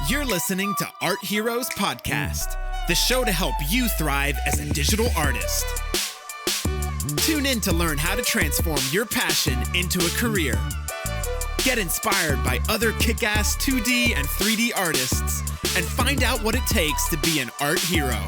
You're listening to Art Heroes Podcast, the show to help you thrive as a digital artist. Tune in to learn how to transform your passion into a career. Get inspired by other kick-ass 2D and 3D artists, and find out what it takes to be an art hero.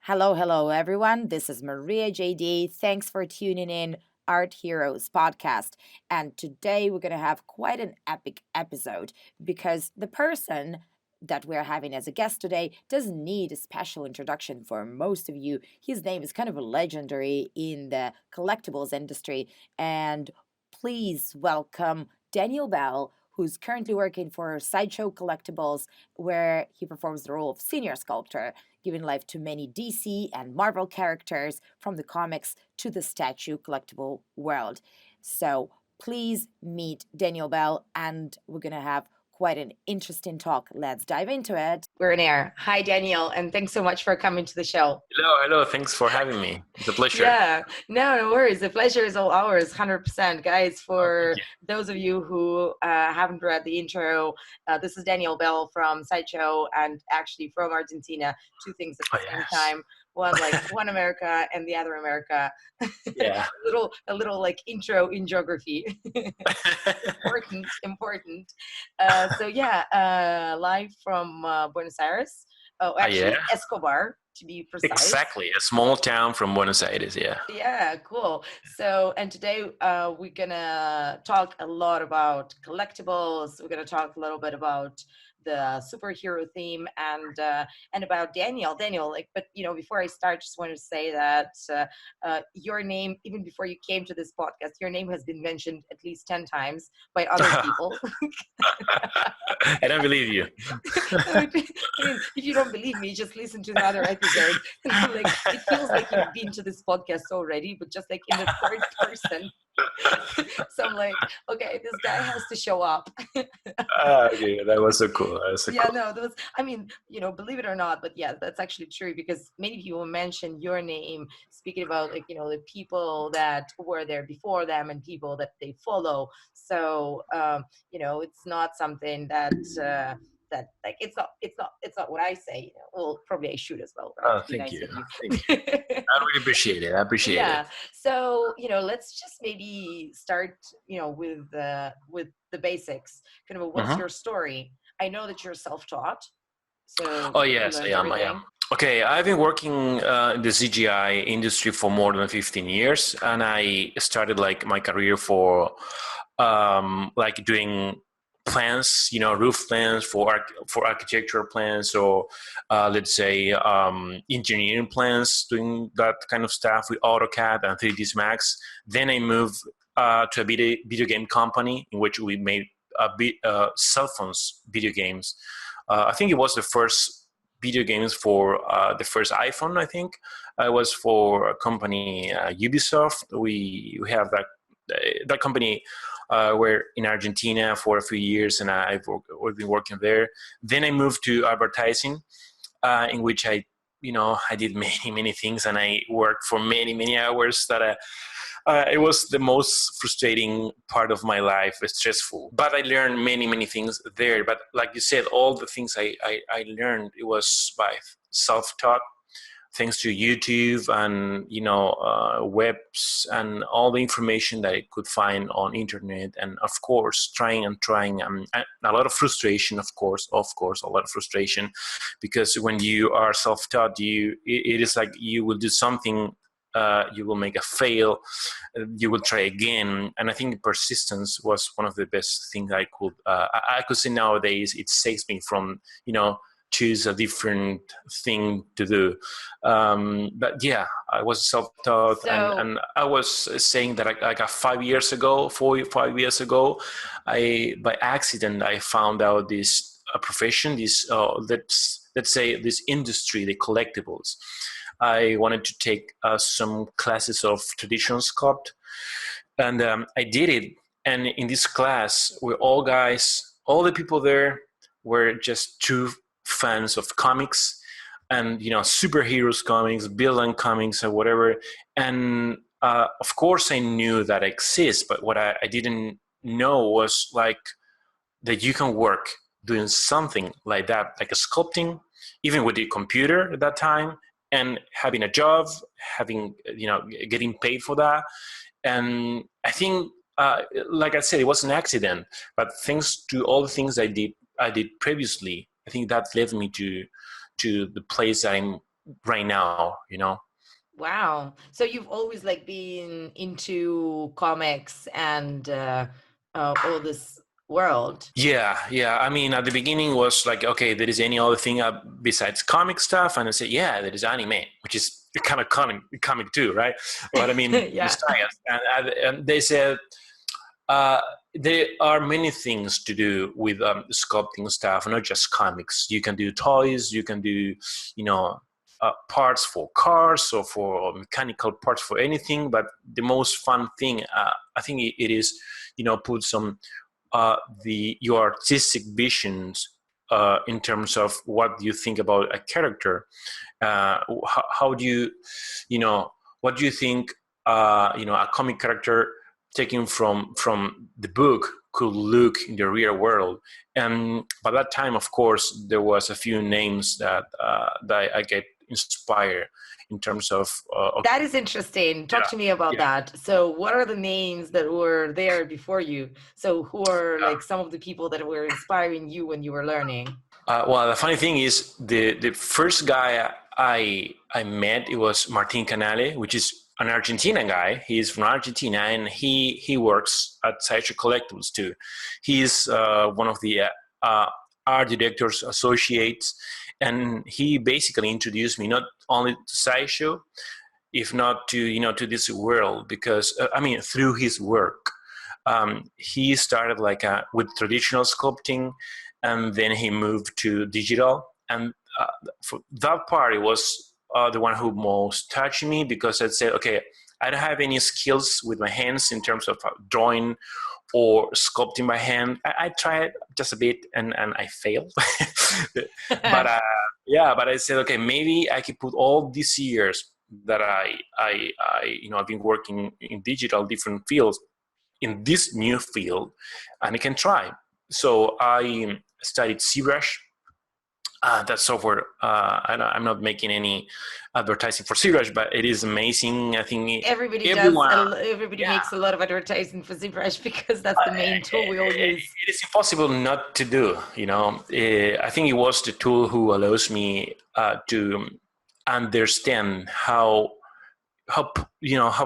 Hello, everyone. This is Maria JD. Thanks for tuning in Art Heroes Podcast. And today we're going to have quite an epic episode because the person that we're having as a guest today doesn't need a special introduction for most of you. His name is kind of legendary in the collectibles industry. And please welcome Daniel Bel, who's currently working for Sideshow Collectibles, where he performs the role of senior sculptor, giving life to many DC and Marvel characters from the comics to the statue collectible world. So please meet Daniel Bel, and we're going to have quite an interesting talk. Let's dive into it. We're in air. Hi, Daniel, and thanks so much for coming to the show. Hello. Thanks for having me. It's a pleasure. Yeah, no worries. The pleasure is all ours, 100%. Guys, for those of you who haven't read the intro, this is Daniel Bel from Sideshow and actually from Argentina. Two things at the same time. One America and the other America. Yeah. a little like intro in geography. Important. Live from Buenos Aires. Escobar, to be precise. Exactly, a small town from Buenos Aires, yeah. Yeah, cool. So, and today we're gonna talk a lot about collectibles. We're gonna talk a little bit about the superhero theme and about Daniel, but before I start, just want to say that your name, even before you came to this podcast, your name has been mentioned at least 10 times by other people. I don't believe you. If you don't believe me, just listen to the other episode. It feels like you've been to this podcast already, but just like in the third person. So I'm like, okay, this guy has to show up. That was so cool. Believe it or not, but yeah, that's actually true because many people mention your name, speaking about the people that were there before them and people that they follow. So it's not something that it's not what I say. Well, probably I should as well. Right? Thank you. I really appreciate it. Yeah. So let's just maybe start with the basics. Kind of what's your story? I know that you're self-taught. So yes, I am. Okay, I've been working in the CGI industry for more than 15 years, and I started my career for doing plans, roof plans for architectural plans, or let's say engineering plans, doing that kind of stuff with AutoCAD and 3ds Max. Then I moved to a video game company in which we made cell phones video games. I think it was the first video games for the first iPhone. I think it was for a company Ubisoft. We have that company. We're in Argentina for a few years, and I've been working there. Then I moved to advertising, in which I did many things, and I worked for many hours. It was the most frustrating part of my life. It's stressful, but I learned many things there. But like you said, all the things I learned, it was by self-taught. Thanks to YouTube and webs and all the information that I could find on internet, and of course trying a lot of frustration, of course a lot of frustration, because when you are self-taught, it is like you will do something, you will make a fail, you will try again, and I think persistence was one of the best things I could say nowadays. It saves me from choose a different thing to do. But yeah, I was self-taught, and I was saying that like 5 years ago, 5 years ago, by accident, I found out this profession, this let's say this industry, the collectibles. I wanted to take some classes of traditional sculpt, and I did it. And in this class, we're all guys, all the people there were just true fans of comics and superheroes comics, villain comics, or whatever. And of course, I knew that exists, but what I didn't know was like that you can work doing something like that, like a sculpting, even with the computer at that time, and having a job, having, getting paid for that. And I think, like I said, it was an accident, but thanks to all the things I did previously, I think that led me to the place I'm right now. Wow. So you've always like been into comics and all this world. Yeah. I mean, at the beginning was like, okay, there is any other thing besides comic stuff, and I said, yeah, there is anime, which is kind of comic too, right? But I mean, Yeah. besides, and they said there are many things to do with sculpting stuff, not just comics. You can do toys, you can do, parts for cars or for mechanical parts for anything. But the most fun thing, I think it is, put some your artistic visions in terms of what you think about a character. How do you, what do you think, a comic character taken from the book could look in the real world? And by that time, of course, there was a few names that I get inspired in terms of. That is interesting. Talk to me about that. So what are the names that were there before you? So who are like some of the people that were inspiring you when you were learning? Well, the funny thing is the first guy I met, it was Martin Canale, which is an Argentinian guy. He's from Argentina, and he works at Sideshow Collectibles too. He's one of the art directors associates, and he basically introduced me not only to Sideshow, if not to to this world, because through his work, he started like with traditional sculpting, and then he moved to digital, and for that part, it was the one who most touched me, because I'd say, okay, I don't have any skills with my hands in terms of drawing or sculpting by hand. I tried just a bit, and I failed. But but I said, okay, maybe I could put all these years that I've been working in digital, different fields, in this new field, and I can try. So I studied ZBrush. That software, I'm not making any advertising for ZBrush, but it is amazing. I think everybody makes a lot of advertising for ZBrush because that's the main tool we all use. It is impossible not to do. I think it was the tool who allows me to understand how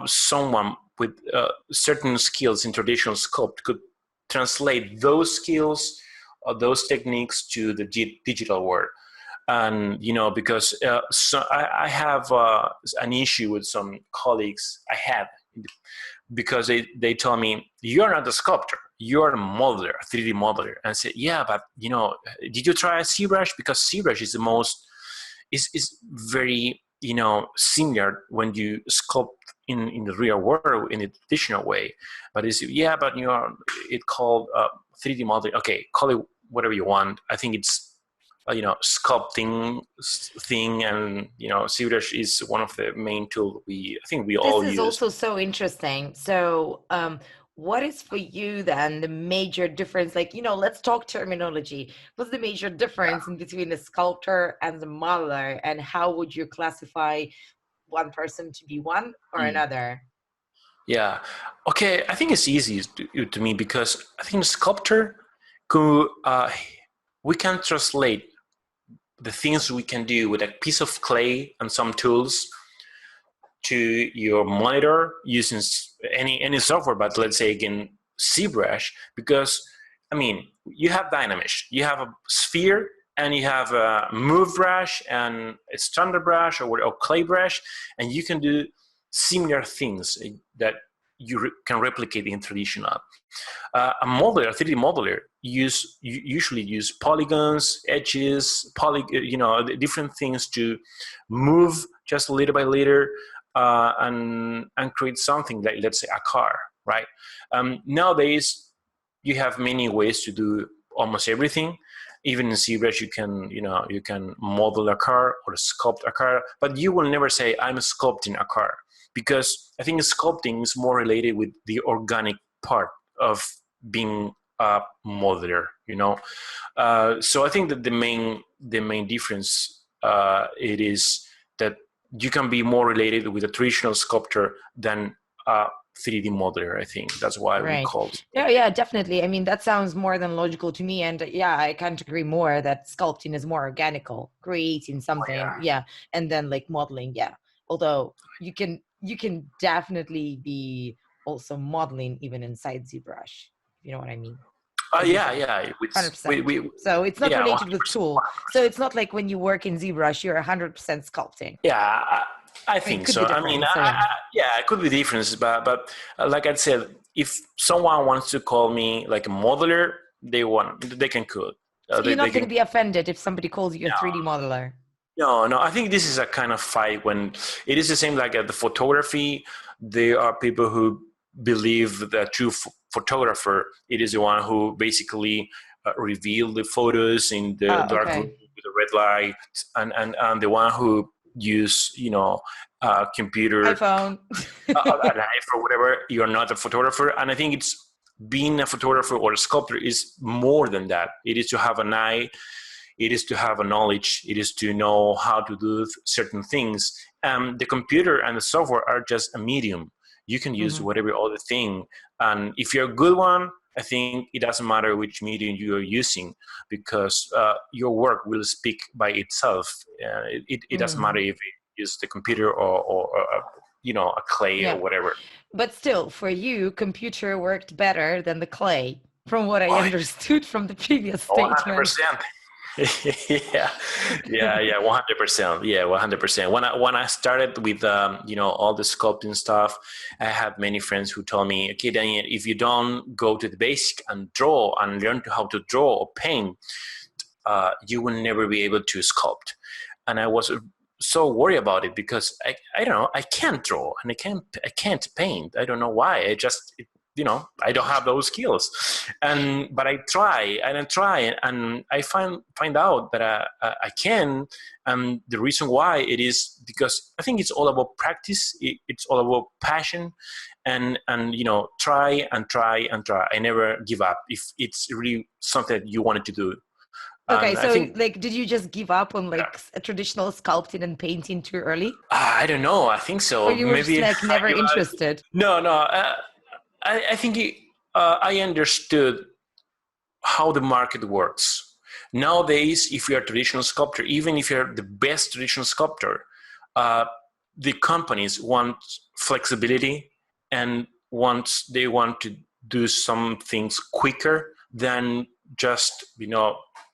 someone with certain skills in traditional sculpt could translate those skills or those techniques to the digital world. And because so I have an issue with some colleagues I had, because they told me, you're not a sculptor, you're a modeler, a 3D modeler. And I said, yeah, but did you try ZBrush? Because ZBrush is the most is very similar when you sculpt in the real world in a traditional way. But it's it's called 3D modeling. Okay, call it whatever you want. I think it's sculpting thing, and ZBrush is one of the main tools we all use. This is also so interesting. So what is for you then the major difference? Like, let's talk terminology. What's the major difference in between the sculptor and the modeler, and how would you classify one person to be one or another? Yeah. Okay. I think it's easy to me, because I think the sculptor could, we can translate the things we can do with a piece of clay and some tools to your monitor using any software, but let's say again ZBrush, because you have Dynamesh, you have a sphere, and you have a move brush and a standard brush or clay brush, and you can do similar things that you can replicate in traditional. A modeler, a 3D modeler, usually use polygons, edges, different things to move just little by little, and create something like, let's say, a car, right? Nowadays, you have many ways to do almost everything. Even in ZBrush, you can model a car or sculpt a car, but you will never say, I'm sculpting a car. because I think sculpting is more related with the organic part of being a modeler, so I think that the main difference it is that you can be more related with a traditional sculptor than a 3D modeler. I think that's why we Right. called. Yeah, definitely. I mean, that sounds more than logical to me. And yeah, I can't agree more that sculpting is more organical, creating something. Yeah. And then like modeling. Yeah. Although you can definitely be also modeling even inside ZBrush. You know what I mean? Yeah. 100%. So it's not related with tool. 100%. So it's not like when you work in ZBrush, you're 100% sculpting. Yeah, I It think could so. be I mean, different. So yeah. yeah, it could be different, but like I said, if someone wants to call me like a modeler, they can code. So you're not They going to can. be offended if somebody calls you a No, 3D modeler. no. I think this is a kind of fight when it is the same like at the photography. There are people who believe that true photographer it is the one who basically reveal the photos in the dark room with the red light, and the one who use computer iPhone. a knife or whatever. You're not a photographer, and I think it's being a photographer or a sculptor is more than that. It is to have an eye, it is to have a knowledge, it is to know how to do certain things. The computer and the software are just a medium. You can use whatever other thing, and if you're a good one, I think it doesn't matter which medium you are using, because your work will speak by itself. It doesn't matter if you use the computer or a clay or whatever. But still, for you, computer worked better than the clay, from what I understood from the previous statement. 100%. yeah, 100%. Yeah, 100%. When I started with all the sculpting stuff, I had many friends who told me, okay, Daniel, if you don't go to the basic and draw and learn how to draw or paint, you will never be able to sculpt. And I was so worried about it because I don't know, I can't draw and I can't paint. I don't know why. I don't have those skills, but I try and I find out that I can. And the reason why it is because I think it's all about practice. It's all about passion, and try and try and try. I never give up if it's really something that you wanted to do. Okay, so did you just give up on a traditional sculpting and painting too early? I don't know. I think so. Or you were maybe just never interested? No. I think I understood how the market works. Nowadays, if you're a traditional sculptor, even if you're the best traditional sculptor, the companies want flexibility and they want to do some things quicker than just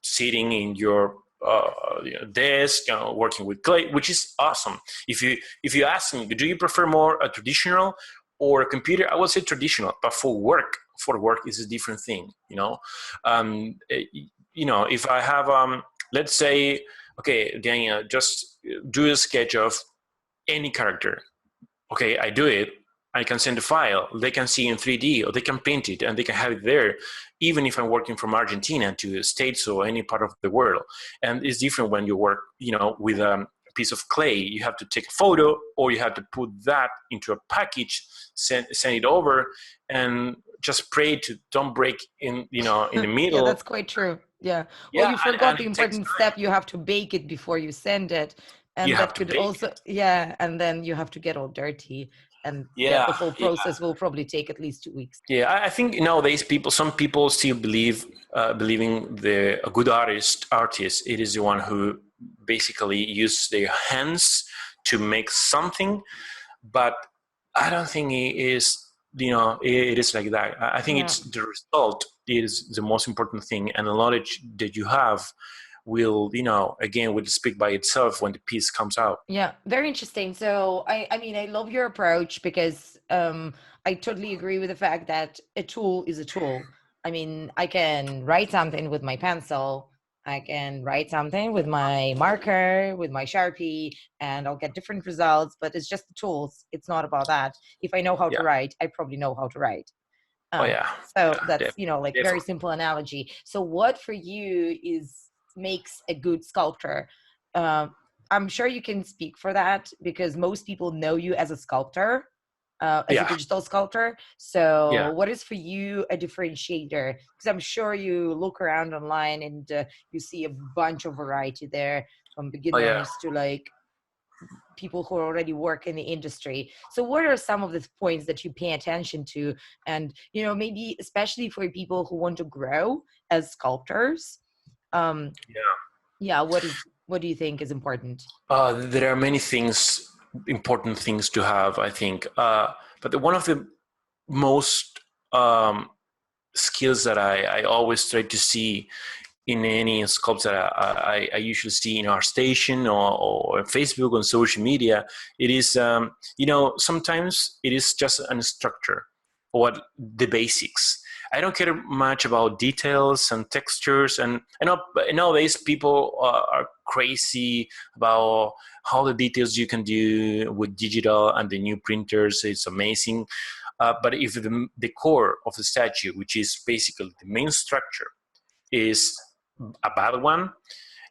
sitting in your desk, working with clay, which is awesome. If you ask me, do you prefer more a traditional or a computer? I would say traditional, but for work is a different thing. If I have let's say, okay, Daniel, just do a sketch of any character. Okay, I do it. I can send a file. They can see in 3D, or they can paint it, and they can have it there, even if I'm working from Argentina to the States or any part of the world. And it's different when you work, with a piece of clay. You have to take a photo, or you have to put that into a package, send it over, and just pray to don't break in the middle. Yeah, that's quite true. Yeah. Well, you forgot the important step. You have to bake it before you send it, and that could also, and then you have to get all dirty. And the whole process will probably take at least 2 weeks. Yeah, I think nowadays some people still believing a good artist, it is the one who basically uses their hands to make something, but I don't think it is. It is like that. I think it's the result is the most important thing, and the knowledge that you have will speak by itself when the piece comes out. Yeah, very interesting. So I mean, I love your approach because I totally agree with the fact that a tool is a tool. I mean, I can write something with my pencil, I can write something with my marker, with my Sharpie, and I'll get different results, but it's just the tools. It's not about that. If I know how to write, I probably know how to write. So that's, very simple analogy. So what for you makes a good sculptor? I'm sure you can speak for that because most people know you as a sculptor, as a Yeah, digital sculptor. So yeah, what is for you a differentiator? Because I'm sure you look around online and you see a bunch of variety there, from oh yeah. beginners to like people who already work in the industry. So what are some of the points that you pay attention to? And, you know, maybe especially for people who want to grow as sculptors, um, yeah, what do you think is important? There are many things, important things to have, I think. One of the most skills that I always try to see in any sculpts that I usually see in our station or Facebook on social media, it is, sometimes it is just an structure, what the basics. I don't care much about details and textures, and I know nowadays people are crazy about how the details you can do with digital and the new printers. It's amazing. But if the core of the statue, which is basically the main structure, is a bad one,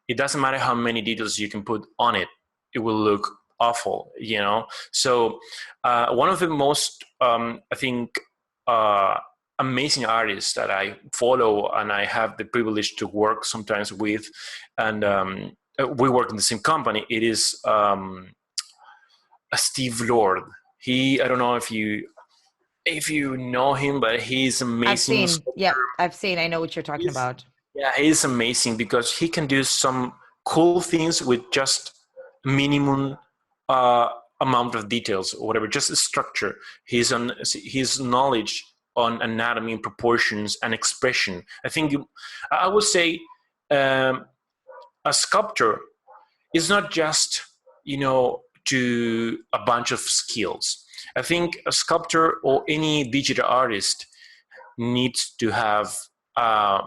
it doesn't matter how many details you can put on it, it will look awful, So one of the most, I think, amazing artists that I follow and I have the privilege to work sometimes with, and we work in the same company, it is Steve Lord. I don't know if you know him, but he's I've amazing. seen, yeah, I've seen, I know what you're talking about. Yeah, he's amazing because he can do some cool things with just minimum amount of details or whatever, just a structure. His knowledge on anatomy, proportions, and expression. I would say a sculptor is not just to a bunch of skills. I think a sculptor or any digital artist needs to have a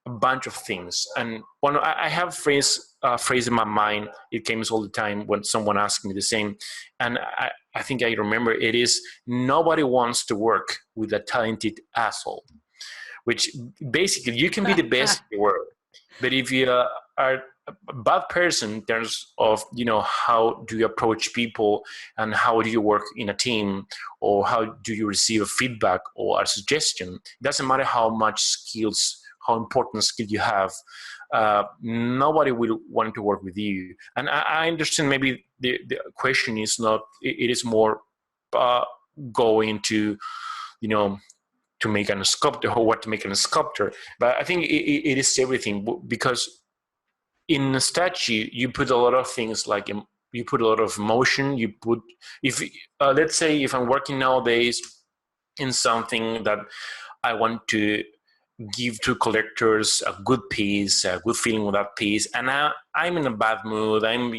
bunch of things. And I have a phrase in my mind. It comes all the time when someone asks me the same. And I think I remember it is, nobody wants to work with a talented asshole, which basically you can be the best in the world. But if you are a bad person in terms of, how do you approach people and how do you work in a team, or how do you receive a feedback or a suggestion, it doesn't matter how much skills, how important skill you have, nobody will want to work with you. And I understand maybe the question is not, it is more going to, to make a sculptor, or what to make a sculptor. But I think it is everything, because in a statue, you put a lot of things, like you put a lot of emotion. You put, if let's say if I'm working nowadays in something that I want to give to collectors a good piece, a good feeling with that piece, and I'm in a bad mood, I'm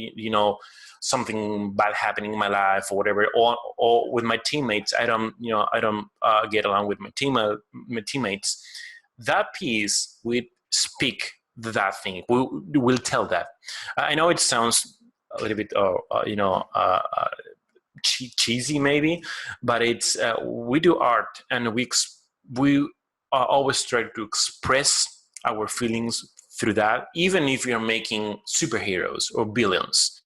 something bad happening in my life or whatever, or with my teammates, I don't get along with my teammates, that piece will speak that thing, will tell that. I know it sounds a little bit cheesy maybe, but it's we do art, and we always try to express our feelings through that, even if you're making superheroes or villains.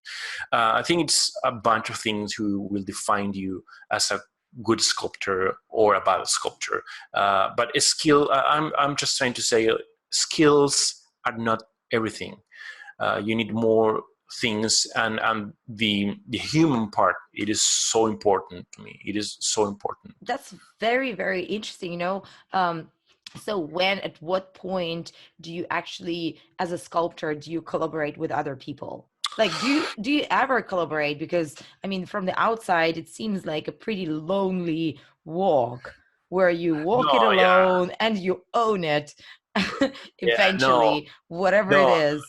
I think it's a bunch of things who will define you as a good sculptor or a bad sculptor. But a skill, I'm just trying to say, skills are not everything. You need more things, and the human part, it is so important to me. It is so important. That's very, very interesting. So at what point do you actually, as a sculptor, do you collaborate with other people? Like, do you ever collaborate? Because I mean, from the outside, it seems like a pretty lonely walk, where you walk it No, yeah, alone and you own it yeah, no, eventually, whatever it no. is.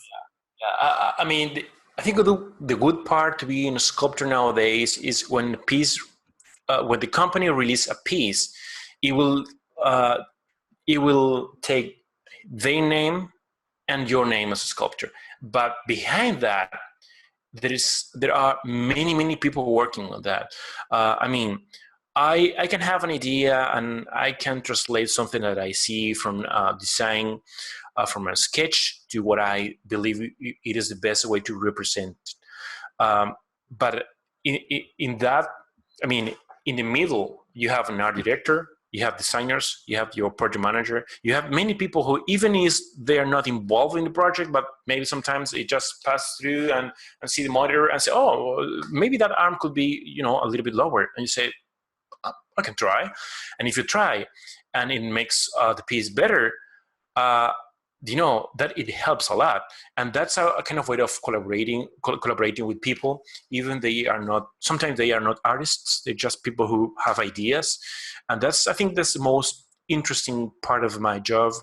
I mean, I think the good part to be in a sculptor nowadays is when when the company release a piece, it will uh, take their name and your name as a sculptor. But behind that, there are many people working on that. I mean, I can have an idea and I can translate something that I see from design, from a sketch to what I believe it is the best way to represent But in that, I mean, in the middle, you have an art director, you have designers, you have your project manager, you have many people who, even if they're not involved in the project, but maybe sometimes they just pass through and see the monitor and say, oh, maybe that arm could be, you know, a little bit lower. And you say, I can try. And if you try and it makes the piece better, you know, that it helps a lot. And that's a kind of way of collaborating with people, even sometimes they are not artists, they're just people who have ideas. And I think that's the most interesting part of my job.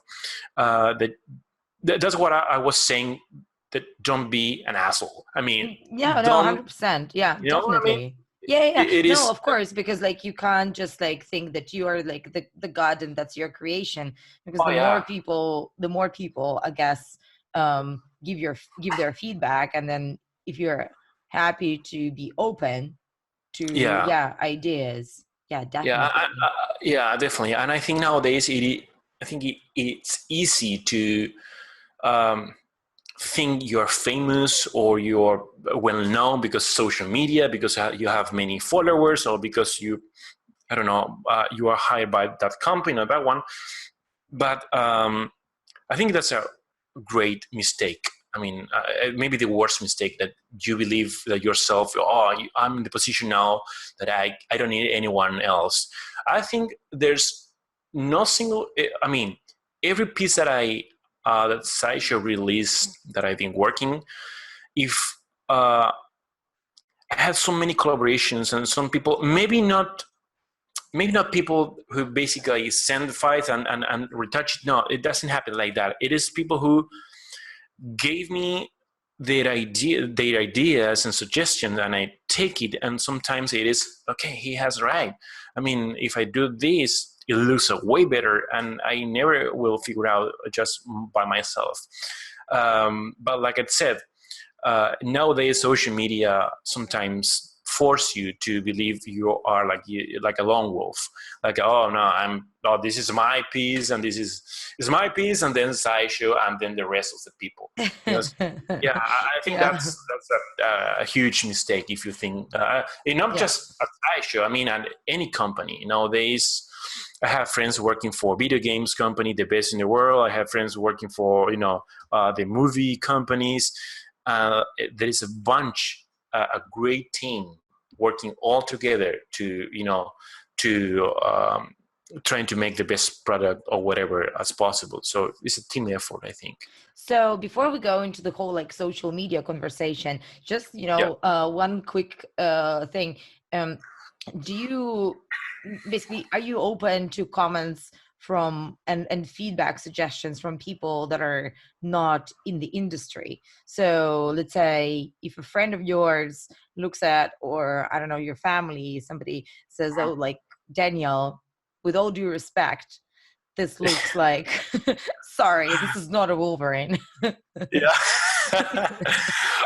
That's what I was saying, that don't be an asshole. I mean, yeah, no, 100%. Yeah, you know definitely. what I mean? Yeah. It No, is, of course, because like you can't just like think that you are like the god and that's your creation. Because the more people, I guess, give their feedback, and then if you're happy to be open to ideas, definitely. definitely. And I think nowadays it's easy to think you're famous or you're well known because social media, because you have many followers, or because you are hired by that company or that one. But I think that's a great mistake. I mean, maybe the worst mistake, that you believe that yourself, I'm in the position now that I don't need anyone else. I think there's no single, I mean, every piece that that Sideshow released that I've been working, if I had so many collaborations and some people, maybe not people who basically send files and retouch it. No, it doesn't happen like that. It is people who gave me their ideas and suggestions, and I take it, and sometimes it is, okay, he has right. I mean, if I do this, it looks way better, and I never will figure out just by myself. But like I said, nowadays social media sometimes force you to believe you are like a lone wolf, like, this is my piece, and this is my piece, and then Sideshow, and then the rest of the people. Because, I think that's a huge mistake if you think, not just a Sideshow. I mean, at any company nowadays. I have friends working for video games company, the best in the world. I have friends working for the movie companies. There is a great team working all together to trying to make the best product or whatever as possible. So it's a team effort, I think. So before we go into the whole like social media conversation, just one quick thing. Are you open to comments from and feedback suggestions from people that are not in the industry? So let's say if a friend of yours looks at, or I don't know, your family, somebody says, oh, like, Daniel, with all due respect, this looks like sorry, this is not a Wolverine. Yeah.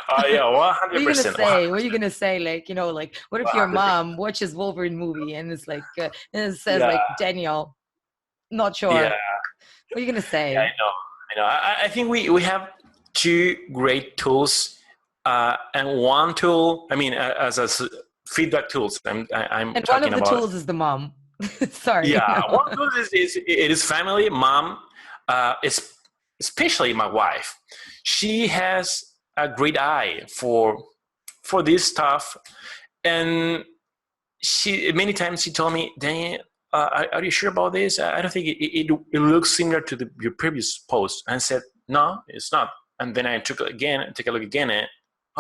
100%. What are you gonna say? Like, like, what if your mom watches Wolverine movie and it's like, and it says like, Daniel, not sure. Yeah. What are you gonna say? Yeah, I know. I think we have two great tools, and one tool, I mean, as feedback tools. I'm and talking one of the about, tools is the mom. Sorry. Yeah, one tool is family, mom, especially my wife. She has a great eye for this stuff, and many times she told me, Daniel, are you sure about this? I don't think it looks similar to your previous post. And I said, no, it's not. And then I take a look again, and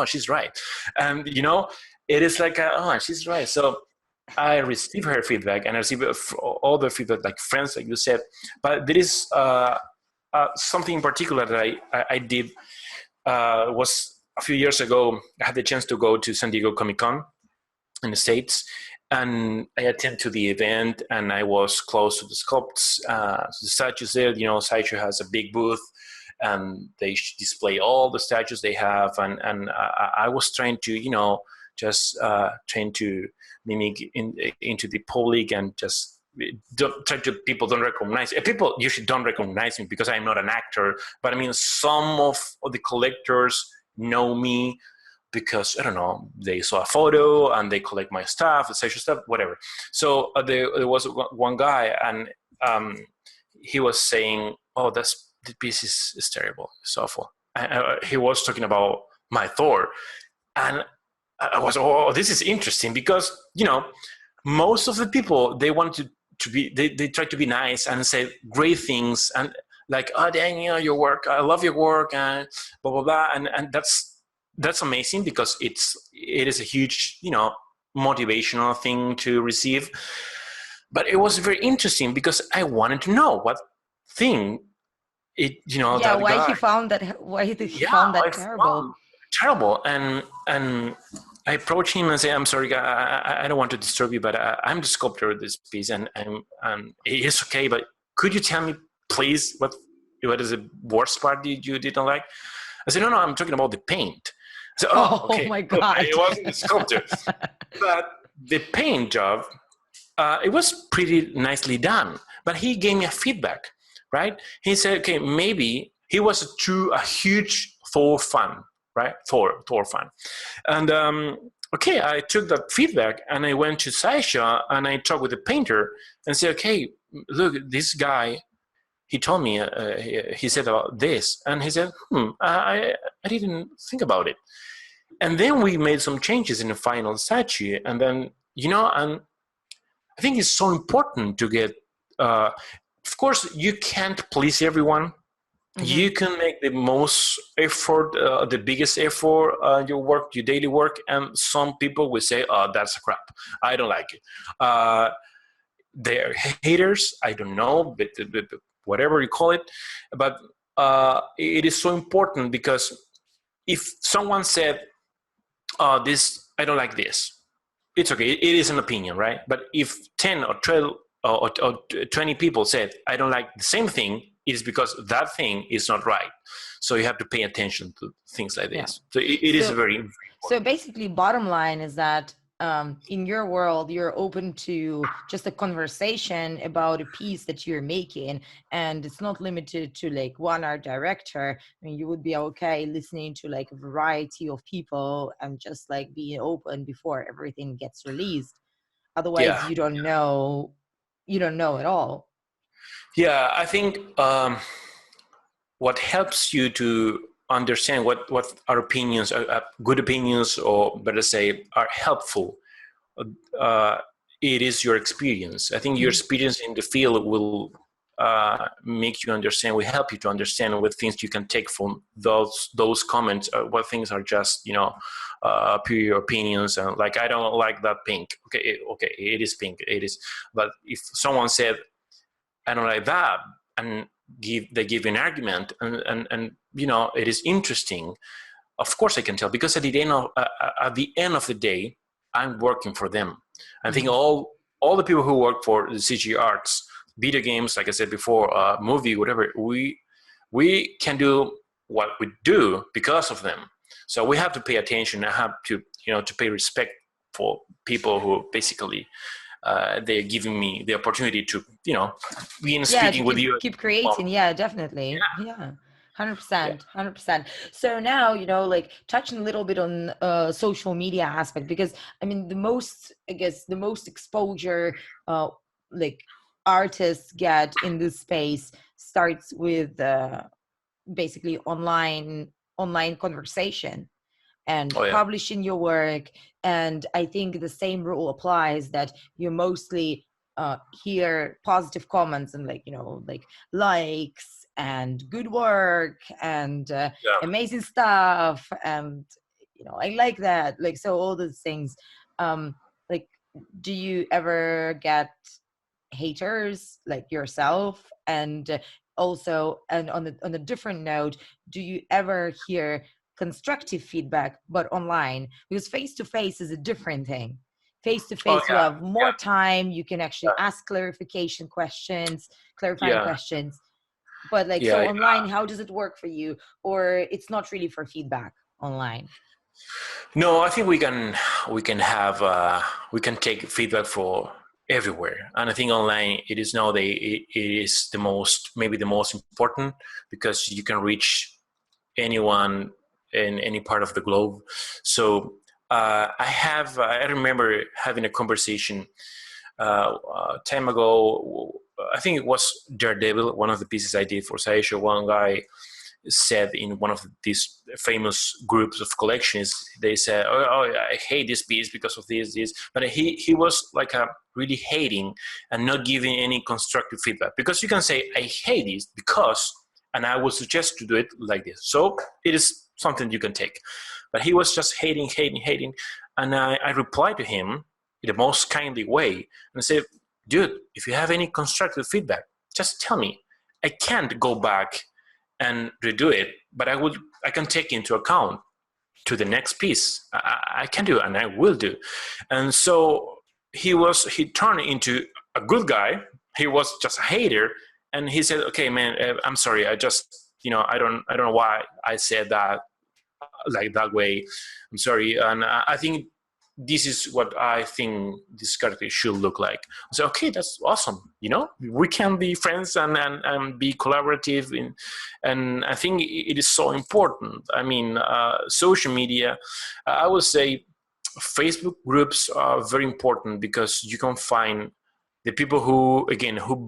she's right. And it is like, she's right. So I receive her feedback, and I receive all the feedback, like friends, like you said. But there is something in particular that I did. Was a few years ago. I had the chance to go to San Diego Comic-Con in the States, and I attended to the event, and I was close to the sculpts, the statues there. Sideshow has a big booth, and they display all the statues they have, and I was trying to, just trying to mimic into the public, and just people don't recognize people usually don't recognize me because I'm not an actor, but I mean, some of the collectors know me because I don't know, they saw a photo and they collect my stuff, essential stuff, whatever. So there was one guy, and he was saying, "Oh, the piece is terrible. It's awful." And, he was talking about my Thor, and I was, "Oh, this is interesting," because most of the people, they want to be, they try to be nice and say great things, and like, "Oh, Daniel, your work, I love your work," and blah blah blah, and that's amazing, because it is a huge motivational thing to receive. But it was very interesting because I wanted to know what thing that why guy, he found that, terrible. terrible. And I approached him and say, "I'm sorry, I don't want to disturb you, but I'm the sculptor of this piece, and it's okay, but could you tell me, please, what is the worst part you didn't like?" I said, no, I'm talking about the paint. I said, "Oh, okay." Oh my God. It wasn't the sculptor. But the paint job, it was pretty nicely done. But he gave me a feedback, right? He said, okay, maybe he was a huge Thor fan, right? Thor fan. And okay, I took that feedback and I went to Sideshow and I talked with the painter and said, okay, look, this guy, he told me, he said about this. And he said, I didn't think about it. And then we made some changes in the final statue. And then, and I think it's so important to get, of course, you can't please everyone. Mm-hmm. You can make the most effort, the biggest effort, your daily work. And some people will say, "Oh, that's crap. I don't like it." They're haters. I don't know, but whatever you call it. But it is so important, because if someone said, "Oh, I don't like this," it's okay. It is an opinion, right? But if 10 or 12 or 20 people said, "I don't like the same thing," it is because that thing is not right. So you have to pay attention to things like this. So it is very important. So basically, bottom line is that in your world, you're open to just a conversation about a piece that you're making, and it's not limited to like one art director. I mean, you would be okay listening to like a variety of people and just like being open before everything gets released. Otherwise, you don't know at all. Yeah, I think what helps you to understand what our opinions are, good opinions, or better say, are helpful, it is your experience. I think your experience in the field will make you understand, will help you to understand what things you can take from those comments, what things are just pure opinions, and like, I don't like that pink. Okay, it is pink, it is. But if someone said, "I don't like that," and they give an argument, and it is interesting, of course I can tell, because at the end of the day, I'm working for them. I think all the people who work for the CG Arts, video games, like I said before, movie, whatever, we can do what we do because of them. So we have to pay attention. I have to to pay respect for people who basically they're giving me the opportunity to be speaking with you, keep creating. Definitely. 100%. So now, like touching a little bit on social media aspect, because I mean the most exposure like artists get in this space starts with basically online conversation and publishing your work. And I think the same rule applies, that you mostly hear positive comments and like likes and good work and amazing stuff, and I like that, like, so all those things. Like, do you ever get haters like yourself? And also, and on a different note, do you ever hear constructive feedback but online? Because face to face is a different thing. Face to face, you have more time, you can actually ask clarifying questions. But like, so online, how does it work for you? Or it's not really for feedback online? No, I think we can take feedback for everywhere, and I think online it is maybe the most important, because you can reach anyone in any part of the globe. So I remember having a conversation time ago. I think it was Daredevil, one of the pieces I did for Sideshow. One guy said in one of these famous groups of collections, they said, oh, I hate this piece because of this. But he was like really hating and not giving any constructive feedback. Because you can say, I hate this because, and I would suggest to do it like this. So it is something you can take. But he was just hating. And I replied to him in the most kindly way and said, dude, if you have any constructive feedback, just tell me. I can't go back and redo it, but I can take into account to the next piece. I can do, and I will do. And so he turned into a good guy. He was just a hater, and he said, okay, man, I'm sorry. I just, I don't know why I said that like that way. I'm sorry. And I think this is what I think this character should look like. I said, okay, that's awesome. We can be friends and be collaborative. And I think it is so important. I mean, social media, I would say Facebook groups are very important because you can find the people who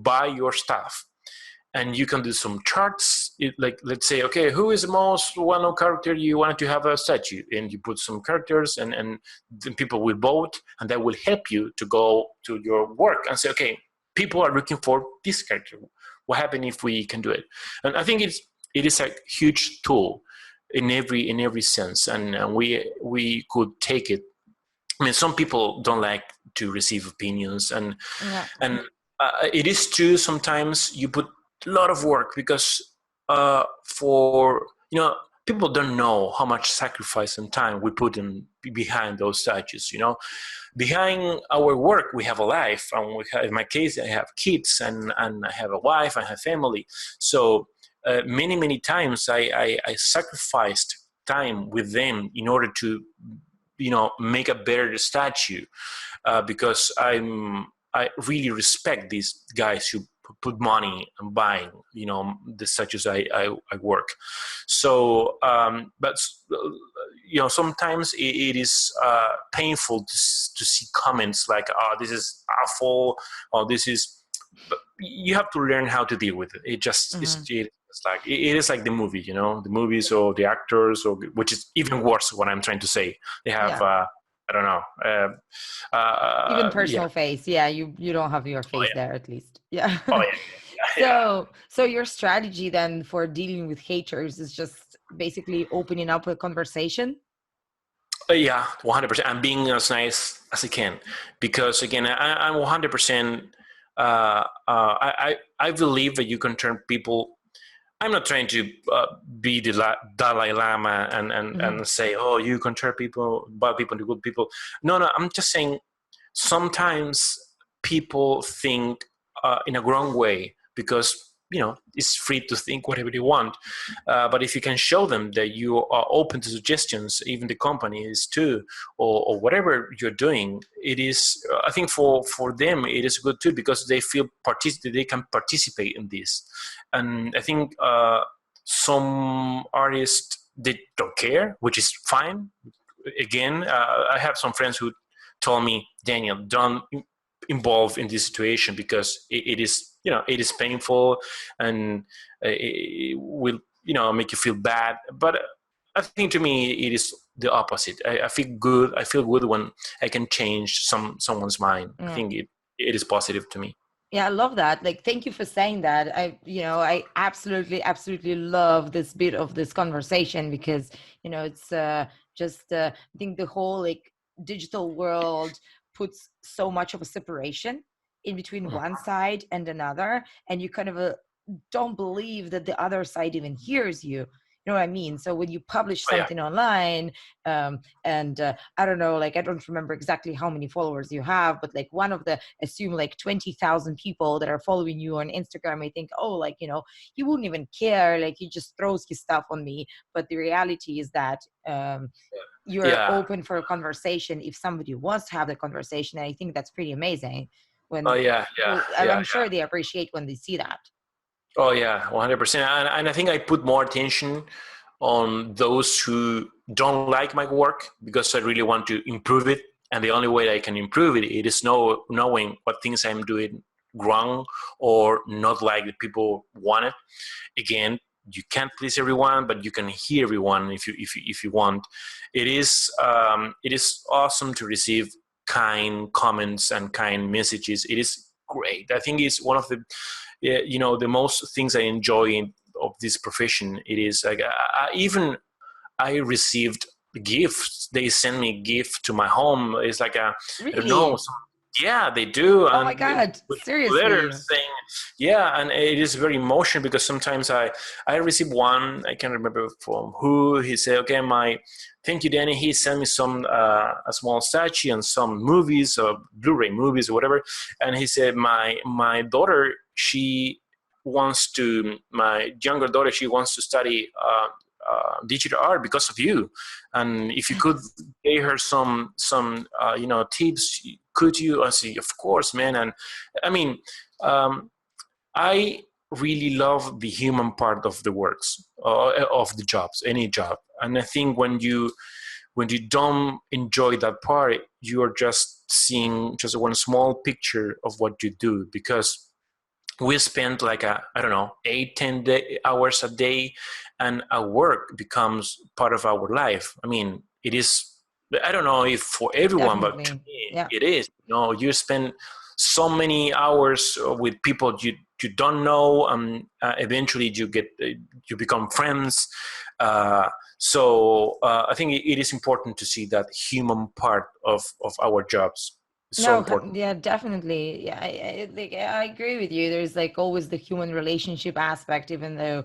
buy your stuff. And you can do some charts, like let's say, okay, who is the most well-known character you want to have a statue? And you put some characters and then people will vote, and that will help you to go to your work and say, okay, people are looking for this character. What happens if we can do it? And I think it is a huge tool in every sense, and we could take it. I mean, some people don't like to receive opinions, and it is true. Sometimes you put a lot of work because people don't know how much sacrifice and time we put in behind those statues. Behind our work we have a life, and in my case I have kids and I have a wife, I have family. So many times I sacrificed time with them in order to make a better statue, because I really respect these guys who put money and buying, the statues I work. So, but sometimes it is painful to see comments like, "Oh, this is awful," or "This is." But you have to learn how to deal with it. It just it is like the movie, the movies or the actors, or which is even worse. What I'm trying to say, they have. I don't know. Even personal face. Yeah, you don't have your face there, at least. Yeah. Oh, yeah. So your strategy then for dealing with haters is just basically opening up a conversation? Yeah, 100%. I'm being as nice as I can, because again, I'm 100%. I believe that you can turn people. I'm not trying to be the Dalai Lama and say, oh, you can turn bad people into good people. No, I'm just saying sometimes people think in a wrong way because, it's free to think whatever they want. But if you can show them that you are open to suggestions, even the company is too, or whatever you're doing, it is, I think for them, it is good too, because they feel they can participate in this. And I think some artists, they don't care, which is fine. Again, I have some friends who told me, Daniel, don't involve in this situation because it is painful and it will make you feel bad. But I think to me it is the opposite. I feel good when I can change someone's mind. I think it is positive to me. Yeah, I love that. Like, thank you for saying that. I absolutely love this bit of this conversation because, it's just, I think the whole digital world puts so much of a separation in between one side and another. And you kind of don't believe that the other side even hears you. You know what I mean? So when you publish something online, and I don't know, I don't remember exactly how many followers you have, but one of the, assume 20,000 people that are following you on Instagram, I think, oh, he wouldn't even care. He just throws his stuff on me. But the reality is that you're open for a conversation if somebody wants to have the conversation. And I think that's pretty amazing. I'm sure they appreciate when they see that. Oh yeah, 100%. And I think I put more attention on those who don't like my work because I really want to improve it. And the only way I can improve it is knowing what things I'm doing wrong or not like the people want it. Again, you can't please everyone, but you can hear everyone if you want. It is awesome to receive kind comments and kind messages. It is great. I think it's one of the the most things I enjoy of this profession. It is like I received gifts. They send me a gift to my home. It's like I don't know. Really? Yeah, they do, Oh my and God, with seriously? letters saying, yeah, and it is very emotional because sometimes I received one. I can't remember from who. He said, "Okay, thank you, Danny." He sent me some a small statue and some movies or Blu-ray movies or whatever, and he said, my daughter, my younger daughter, she wants to study digital art because of you, and if you could give her some tips, could you? I say, of course, man. And I mean, I really love the human part of the works, of the jobs, any job. And I think when you don't enjoy that part, you are just seeing just one small picture of what you do, because we spend like I don't know, 8-10 hours a day, and our work becomes part of our life. I mean, it is, I don't know if for everyone, but to Definitely. me Yeah. it is. You spend so many hours with people you don't know, eventually you become friends. I think it is important to see that human part of our jobs. It's so No, important. yeah, definitely. Yeah, I agree with you. There's like always the human relationship aspect, even though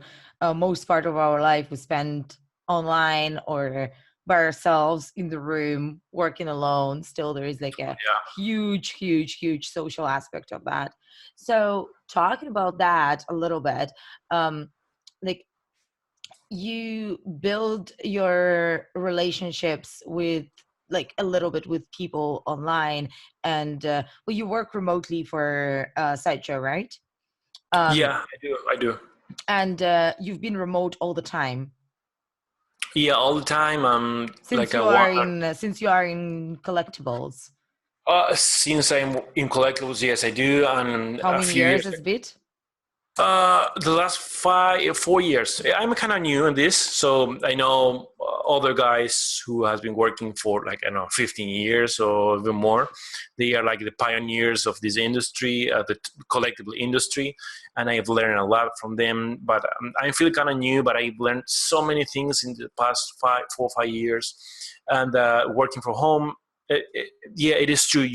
most part of our life we spend online or by ourselves in the room working alone. Still, there is like a Yeah. huge, huge, huge social aspect of that. So, talking about that a little bit, um, like you build your relationships with like a little bit with people online, and well, you work remotely for Sideshow, right? um Yeah, I do. and you've been remote all the time Yeah, all the time. since Like you a are one. in collectibles. Since I'm in collectibles, yes, I do. And How a many few years years. has it been? The last 4 years. I'm kind of new in this, so I know other guys who has been working for like I don't know 15 years or even more. They are like the pioneers of this industry, the collectible industry, and I've learned a lot from them. But I feel kind of new, but I've learned so many things in the past 4 or 5 years, and working from home. Yeah, it is true.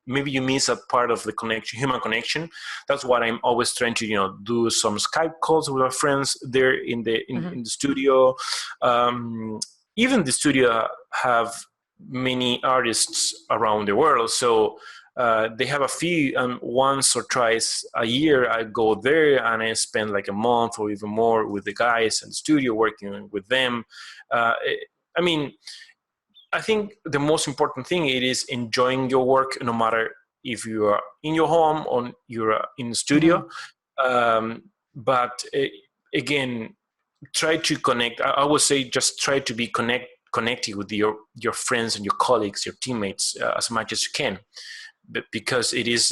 Maybe you miss a part of the connection, human connection. That's what I'm always trying to do some Skype calls with our friends there in the Hmm. in the studio. um, Even the studio have many artists around the world, so they have a few, and once or twice a year I go there and I spend like a month or even more with the guys in the studio working with them. uh, I mean, I think the most important thing it is enjoying your work, no matter if you are in your home or you're in the Hmm. studio. But again, try to connect. I would say just try to be connected with your friends and your colleagues, your teammates, as much as you can, because it is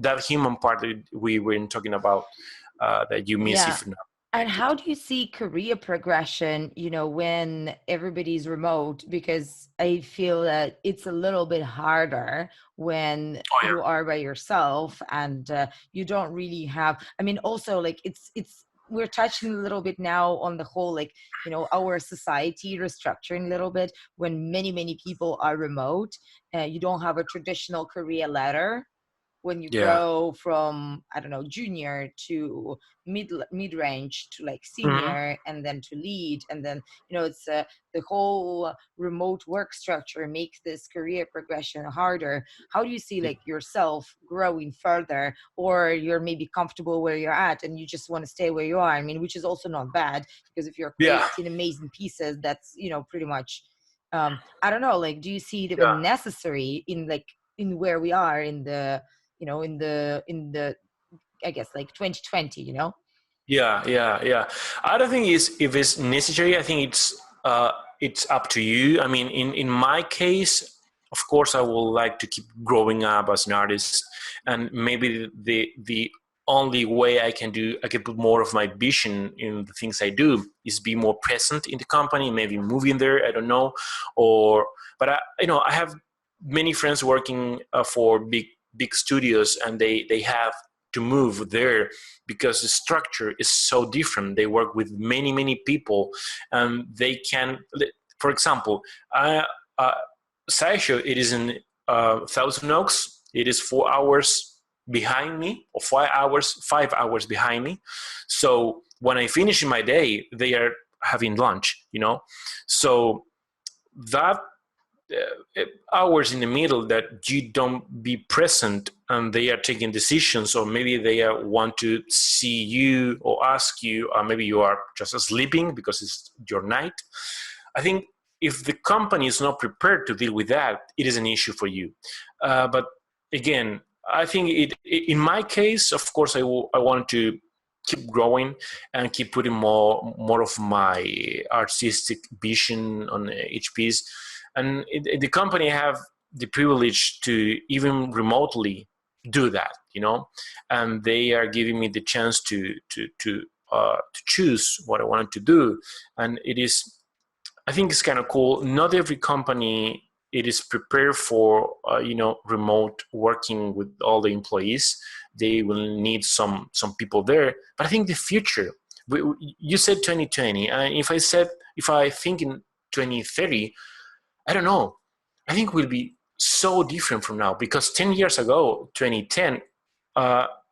that human part that we were talking about, that you miss Yeah. if not And connected. how do you see career progression, when everybody's remote? Because I feel that it's a little bit harder when Oh you yeah, are by yourself, and you don't really have, I mean, also like it's we're touching a little bit now on the whole, like, our society restructuring a little bit when many, many people are remote. You don't have a traditional career ladder when you yeah. go from, I don't know, junior to mid range to like Hmm. senior and then to lead, and then it's the whole remote work structure makes this career progression harder. How do you see like yourself growing further, or you're maybe comfortable where you're at and you just want to stay where you are? I mean, which is also not bad, because if you're Yeah, creating amazing pieces, that's pretty much, I don't know, like, do you see it yeah. even necessary in like in where we are in the in the I guess like 2020, Yeah. I don't think is if it's necessary. I think it's up to you. I mean, in my case, of course, I would like to keep growing up as an artist, and maybe the only way I can put more of my vision in the things I do is be more present in the company, maybe moving there. I don't know, but I have many friends working for big studios, and they have to move there because the structure is so different. They work with many people, and they can, for example, uh, Sideshow, it is in Thousand Oaks. It is 4 hours behind me, or 5 hours behind me. So when I finish my day, they are having lunch, So that hours in the middle that you don't be present, and they are taking decisions, or maybe they want to see you or ask you, or maybe you are just sleeping because it's your night. I think if the company is not prepared to deal with that, it is an issue for you. But again, I think in my case, of course, I want to keep growing and keep putting more of my artistic vision on each piece. And the company have the privilege to even remotely do that, and they are giving me the chance to choose what I want to do. And I think it's kind of cool. Not every company it is prepared for remote working with all the employees. They will need some people there. But I think the future. You said 2020, and if I think in 2030, I don't know. I think we'll be so different from now, because 10 years ago, 2010,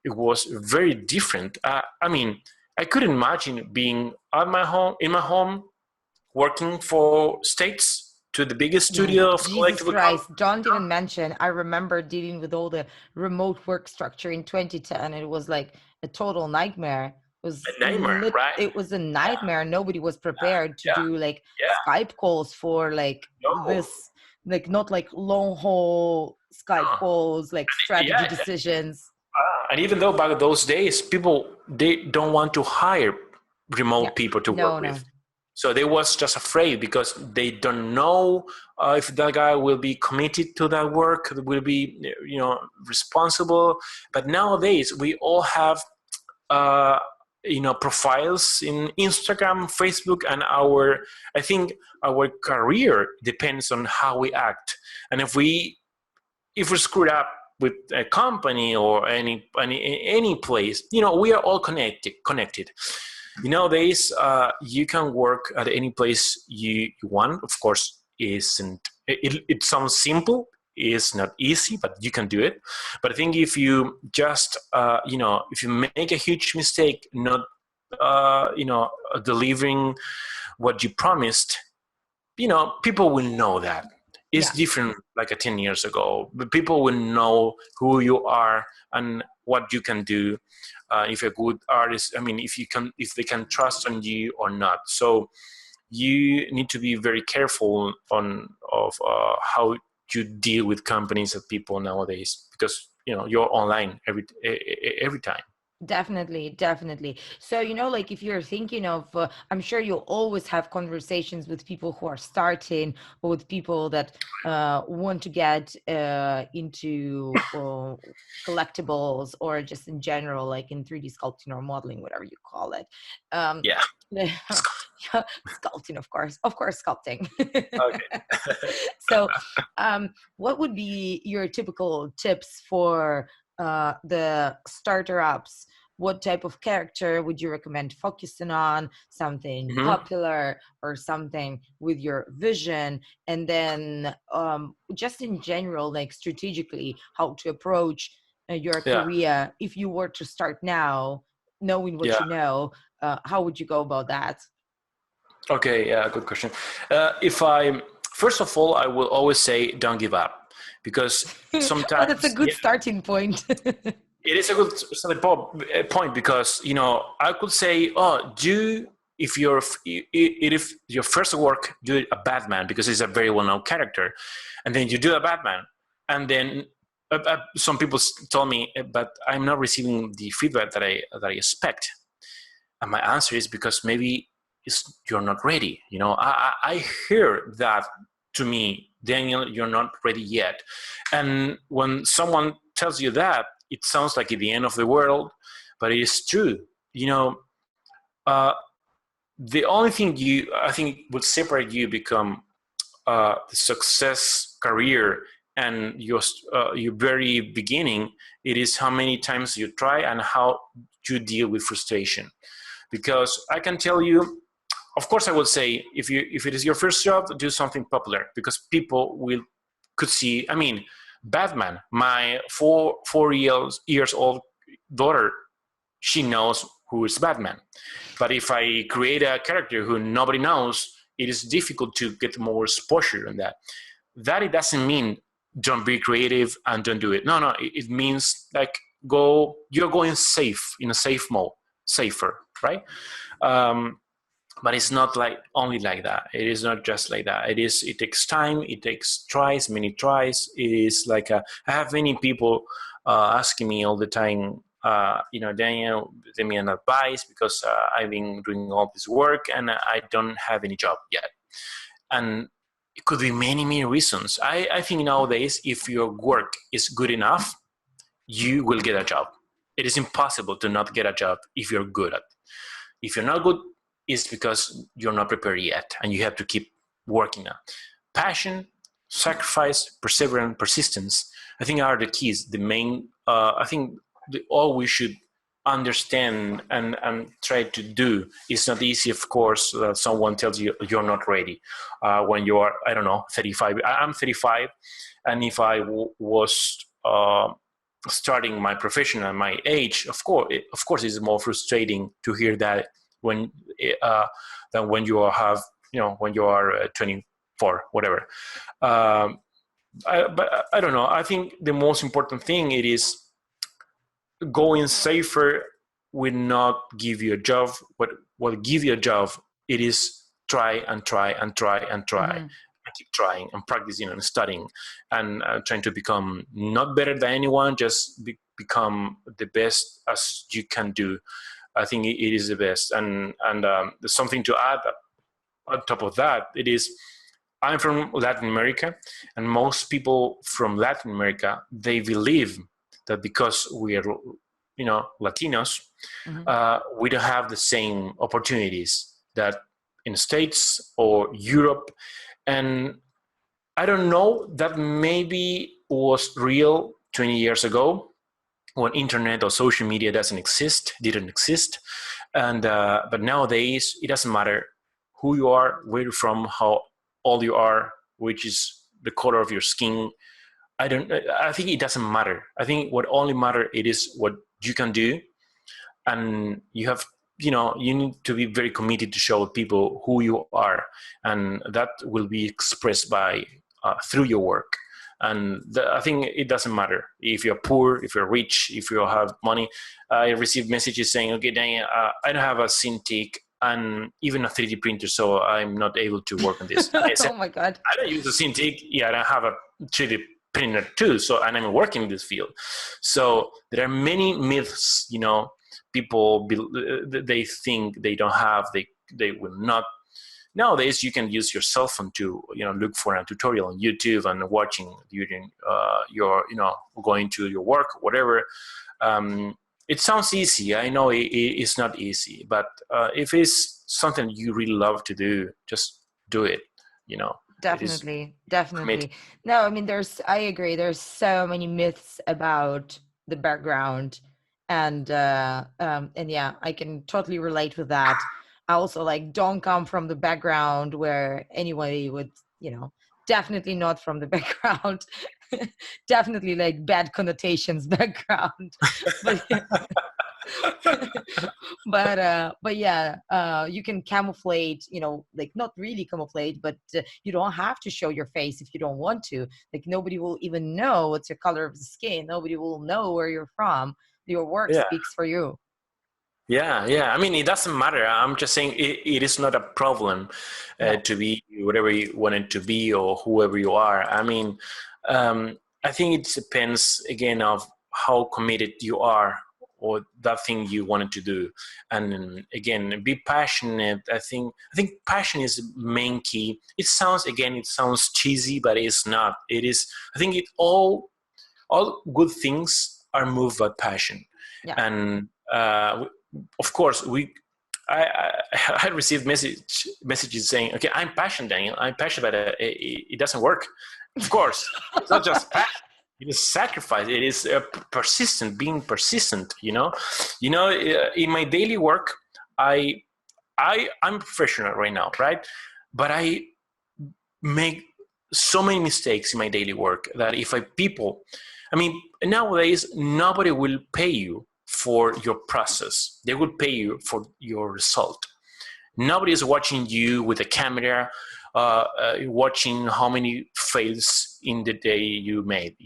it was very different. I mean, I couldn't imagine being in my home, working for States, to the biggest studio of Jesus collectible. Christ, don't even mention. I remember dealing with all the remote work structure in 2010. It was like a total nightmare. It was A nightmare, right? It was a nightmare. Nobody was prepared to do like Yeah. Skype calls for like this, like not like long haul Skype calls, like strategy decisions. And even though back those days, they don't want to hire remote people to work with. So they was just afraid because they don't know if that guy will be committed to that work, will be responsible. But nowadays we all have profiles in Instagram, Facebook, and I think our career depends on how we act. And if we screwed up with a company or any place, we are all connected. Nowadays, you can work at any place you want. Of course, it sounds simple. It's not easy, but you can do it. But I think if you just, if you make a huge mistake, not, delivering what you promised, people will know that. It's different like 10 years ago. But people will know who you are and what you can do. If a good artist, if they can trust on you or not. So you need to be very careful of how you deal with companies and people nowadays, because you're online every time. Definitely. So, like if you're thinking of, I'm sure you'll always have conversations with people who are starting, or with people that want to get into collectibles, or just in general, like in 3D sculpting or modeling, whatever you call it. Sculpting, of course, sculpting. Okay. So, what would be your typical tips for the starter ups? What type of character would you recommend focusing on? Something popular, or something with your vision? And then just in general, like strategically, how to approach your career if you were to start now, knowing what you know, how would you go about that? Okay, good question. First of all, I will always say don't give up, because sometimes that's a good starting point. It is a good starting point, because I could say, if your first work, do a Batman, because it's a very well-known character, and then you do a Batman, and then some people told me, but I'm not receiving the feedback that I expect. And my answer is because maybe you're not ready. You know, I hear that to me, Daniel, you're not ready yet. And when someone tells you that, it sounds like at the end of the world, but it is true. You know, the only thing I think would separate you become the success career and your very beginning, it is how many times you try and how you deal with frustration. Because I can tell you, of course, I would say if it is your first job, do something popular because people could see. I mean, Batman. My 4 years old daughter, she knows who is Batman. But if I create a character who nobody knows, it is difficult to get more exposure on that. That it doesn't mean don't be creative and don't do it. No, it means like you're going safe in a safe mode, safer, right? But it's not like only like that. It is not just like that. It takes time. It takes tries, many tries. It is like I have many people asking me all the time, Daniel, give me an advice because I've been doing all this work and I don't have any job yet. And it could be many, many reasons. I think nowadays, if your work is good enough, you will get a job. It is impossible to not get a job if you're good at it. If you're not good, it's because you're not prepared yet, and you have to keep working on. Passion, sacrifice, perseverance, persistence, I think are the keys. The main, I think all we should understand and try to do. It's not easy, of course. Someone tells you you're not ready when you are, I don't know, 35. I'm 35, and if I was starting my profession at my age, of course, it's more frustrating to hear that than when you have, when you are 24, whatever. But I don't know. I think the most important thing it is going safer will not give you a job. What will give you a job, it is try and try and try and try. Mm-hmm. And keep trying and practicing and studying and trying to become not better than anyone, just become the best as you can do. I think it is the best. And there's something to add on top of that. It is, I'm from Latin America, and most people from Latin America, they believe that because we are, Latinos, mm-hmm. We don't have the same opportunities that in the States or Europe. And I don't know, that maybe was real 20 years ago when internet or social media didn't exist. And but nowadays, it doesn't matter who you are, where you're from, how old you are, which is the color of your skin. I think it doesn't matter. I think what only matter it is what you can do, and you have, you need to be very committed to show people who you are, and that will be expressed by through your work. And I think it doesn't matter if you're poor, if you're rich, if you have money. I received messages saying, "Okay, Daniel, I don't have a Cintiq and even a 3D printer, so I'm not able to work on this." Oh my God! I don't use a Cintiq. Yeah, I don't have a 3D printer too, and I'm working in this field. So there are many myths, people they think they don't have, they will not. Nowadays, you can use your cell phone to look for a tutorial on YouTube and watching during your going to your work, whatever. It sounds easy. I know it's not easy, but if it's something you really love to do, just do it. Definitely. No, I mean, I agree. There's so many myths about the background, and yeah, I can totally relate with that. I also don't come from the background where anybody would, definitely not from the background, definitely bad connotations background. But yeah, you can camouflage, not really camouflage, but you don't have to show your face if you don't want to. Nobody will even know what's your color of the skin. Nobody will know where you're from. Your work speaks for you. Yeah. I mean, it doesn't matter. I'm just saying it is not a problem to be whatever you wanted to be or whoever you are. I mean, I think it depends again of how committed you are or that thing you wanted to do. And again, be passionate. I think passion is the main key. It sounds cheesy, but it's not. It is. I think all good things are moved by passion. Yeah. And of course, I received messages saying, "Okay, I'm passionate, Daniel. I'm passionate, but it doesn't work." Of course, it's not just passion. It is sacrifice. It is being persistent. In my daily work, I'm professional right now, right? But I make so many mistakes in my daily work that nowadays nobody will pay you for your process. They will pay you for your result. Nobody is watching you with a camera, watching how many fails in the day you made.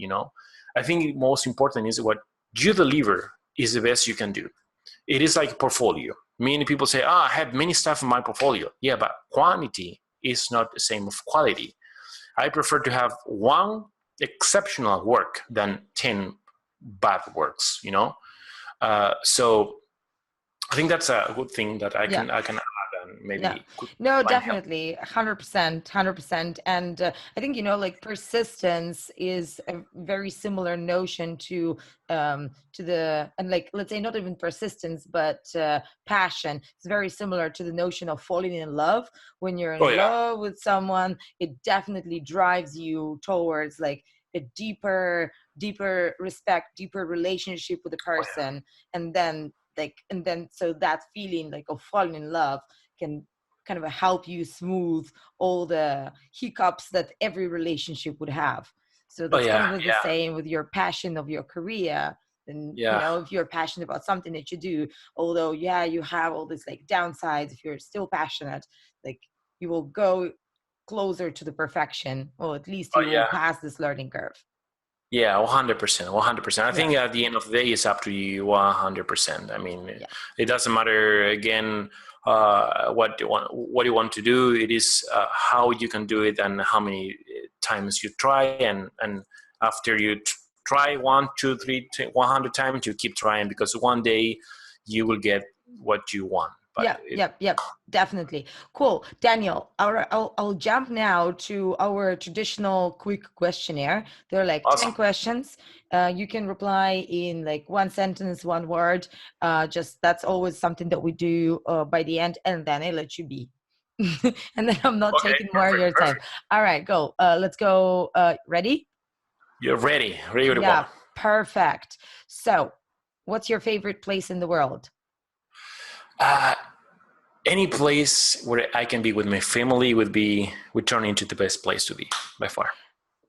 I think most important is what you deliver is the best you can do. It is like a portfolio. Many people say, I have many stuff in my portfolio. Yeah, but quantity is not the same of quality. I prefer to have one exceptional work than 10 bad works, So I think that's a good thing that I can add, and maybe no, definitely 100%. And I think persistence is a very similar notion to let's say not even persistence, but passion. It's very similar to the notion of falling in love. When you're in love with someone, it definitely drives you towards like a deeper respect, deeper relationship with the person. And then so that feeling like of falling in love can kind of help you smooth all the hiccups that every relationship would have. So that's kind of the same with your passion of your career. And if you're passionate about something that you do, although you have all this like downsides, if you're still passionate, like you will go closer to the perfection, or at least you will pass this learning curve. Yeah, 100%. I think at the end of the day, it's up to you 100%. I mean, it doesn't matter, again, what you want to do. It is how you can do it and how many times you try. And after you try 1, 2, 3, 100 times, you keep trying, because one day you will get what you want. But definitely. Cool. Daniel, I'll jump now to our traditional quick questionnaire. There are like awesome. 10 questions. You can reply in like one sentence, one word. That's always something that we do by the end, and then I let you be. And then I'm not taking more of your time. All right, go. Let's go. Ready? You're ready. Ready to go. Perfect. So, what's your favorite place in the world? Any place where I can be with my family would turn into the best place to be by far.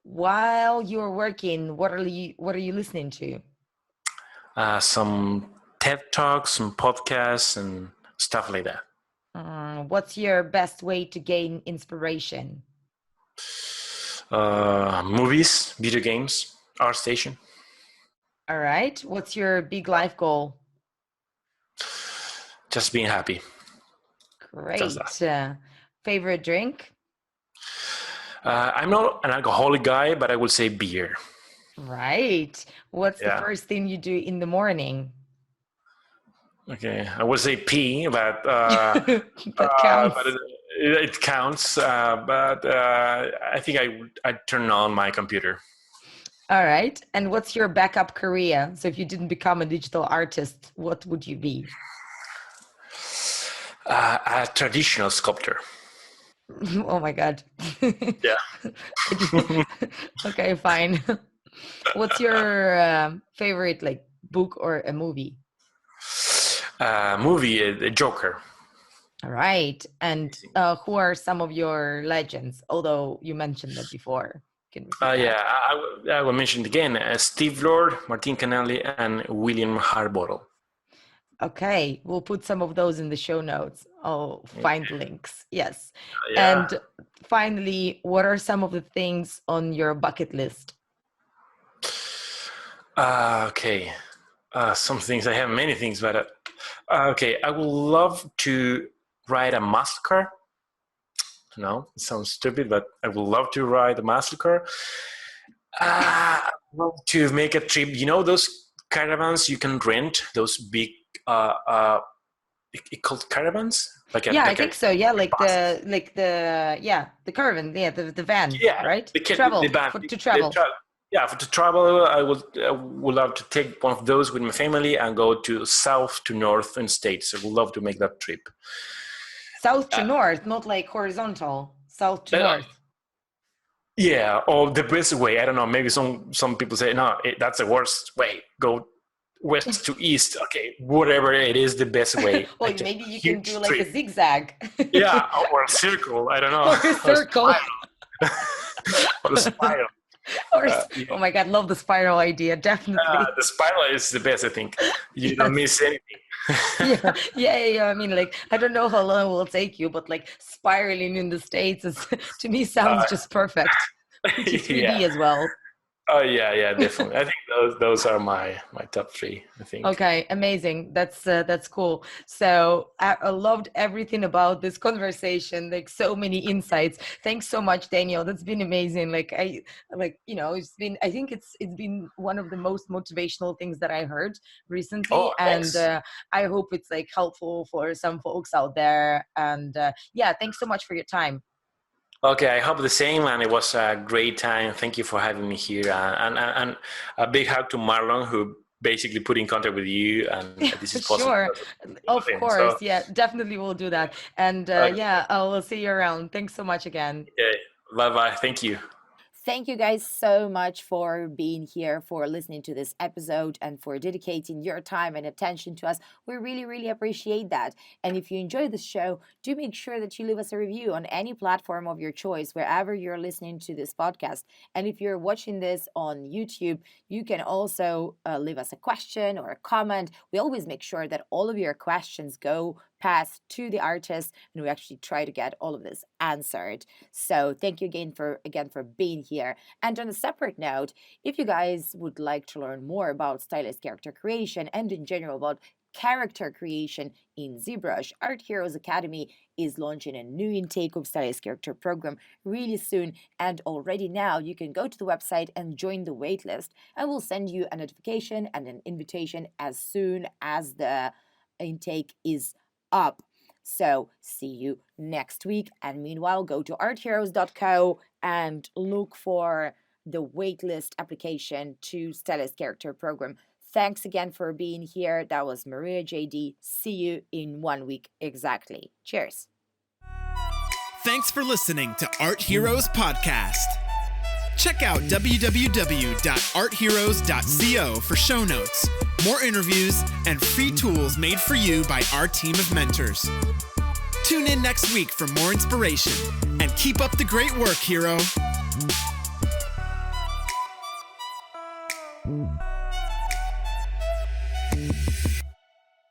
While you're working, what are you listening to? Some TED Talks, some podcasts, and stuff like that. What's your best way to gain inspiration? Movies, video games, ArtStation. All right. What's your big life goal? Just being happy. Great. Favorite drink? I'm not an alcoholic guy, but I would say beer. Right. What's the first thing you do in the morning? Okay, I would say pee, but that counts. But it counts. But I think I'd turn on my computer. All right. And what's your backup career? So if you didn't become a digital artist, what would you be? A traditional sculptor. Oh my God. Yeah. Okay, fine. What's your favorite like book or a movie? Movie, The Joker. All right. And who are some of your legends? Although you mentioned that before. I will mention it again. Steve Lord, Martin Canali, and William Harbottle. Okay, we'll put some of those in the show notes. I'll find links. Yes. And finally, what are some of the things on your bucket list? Okay. Some things. I have many things, but okay. I would love to ride a muscle car. No, it sounds stupid, but I would love to ride a muscle car. I love to make a trip. You know those caravans you can rent, those big it called caravans, I think so. Yeah, the caravan, the van, right? the Travel van, to travel. To travel, I would love to take one of those with my family and go to south to north in states. I would love to make that trip. South to north, not like horizontal. South to north. Yeah, or the best way. I don't know. Maybe some people say no, that's the worst way. Go west to east. Okay, whatever it is, the best way. Well, maybe you can do like a zigzag. Yeah, or a circle. I don't know. Or a circle. Or a spiral. Oh my God, love the spiral idea, definitely. The spiral is the best, I think. You don't miss anything. Yeah. I mean, like, I don't know how long it will take you, but like spiraling in the States is, to me, sounds just perfect. 3D as well. Oh yeah, definitely. I think those are my top 3, I think. Okay, amazing. That's cool. So I loved everything about this conversation. Like, so many insights. Thanks so much, Daniel. That's been amazing. I think it's been one of the most motivational things that I heard recently, and I hope it's like helpful for some folks out there. And thanks so much for your time. Okay, I hope the same, and it was a great time. Thank you for having me here, and a big hug to Marlon, who basically put in contact with you, and this is possible. Sure, of course, definitely we'll do that, and I will see you around. Thanks so much again. Yeah, bye. Thank you. Thank you guys so much for being here, for listening to this episode, and for dedicating your time and attention to us. We really, really appreciate that. And if you enjoy this show, do make sure that you leave us a review on any platform of your choice, wherever you're listening to this podcast. And if you're watching this on YouTube, you can also leave us a question or a comment. We always make sure that all of your questions go past to the artist, and we actually try to get all of this answered. So thank you again for being here. And on a separate note, if you guys would like to learn more about stylized character creation and in general about character creation in ZBrush, Art Heroes Academy is launching a new intake of stylized character program really soon, and already now you can go to the website and join the waitlist, and we'll send you a notification and an invitation as soon as the intake is up. So see you next week, and meanwhile go to artheroes.co and look for the waitlist application to stylized character program. Thanks again for being here. That was Maria JD. See you in 1 week exactly. Cheers. Thanks for listening to Art Heroes Podcast. Check out www.artheroes.co for show notes, more interviews, and free tools made for you by our team of mentors. Tune in next week for more inspiration, and keep up the great work, hero.